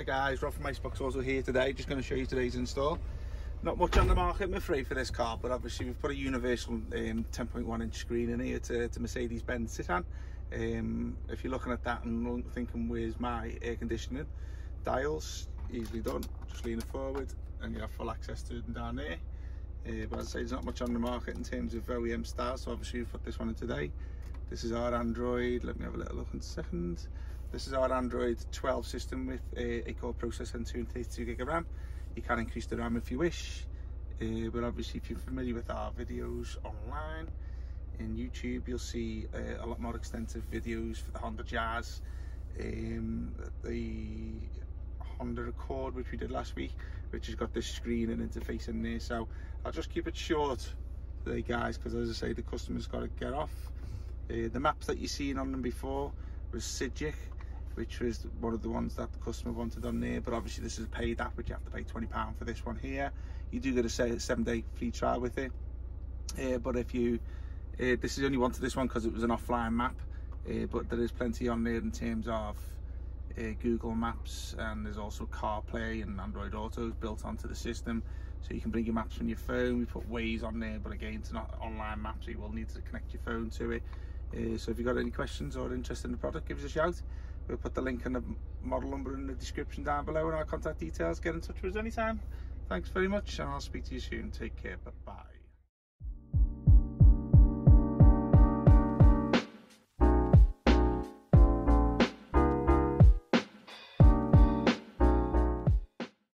guys, Rob from Icebox also here today. Just going to show you today's install. Not much on the market, I'm afraid, for this car, but obviously we've put a universal 10.1 inch screen in here to Mercedes Benz Citan. If you're looking at that and thinking where's my air conditioning dials, easily done. Just lean it forward and you have full access to them down there. But as I say, there's not much on the market in terms of OEM styles, so obviously we've put this one in today. This is our Android, let me have a little look in a second. This is our Android 12 system with a core processor and 232 gig of RAM. You can increase the RAM if you wish, but obviously if you're familiar with our videos online in YouTube, you'll see a lot more extensive videos for the Honda Jazz, the Honda Accord, which we did last week, which has got this screen and interface in there. So I'll just keep it short today, guys, because as I say, the customer's got to get off. The maps that you've seen on them before was Sigic, which was one of the ones that the customer wanted on there, but obviously this is a paid app, which you have to pay £20 for this one here. You do get a 7-day free trial with it, but if you this is only one to this one because it was an offline map, but there is plenty on there in terms of Google Maps, and there's also CarPlay and Android Auto built onto the system, so you can bring your maps from your phone. We put Waze on there, but again, it's not online maps, so you will need to connect your phone to it. So if you've got any questions or interest in the product, give us a shout. We'll put the link and the model number in the description down below and our contact details. Get in touch with us anytime. Thanks very much, and I'll speak to you soon. Take care. Bye.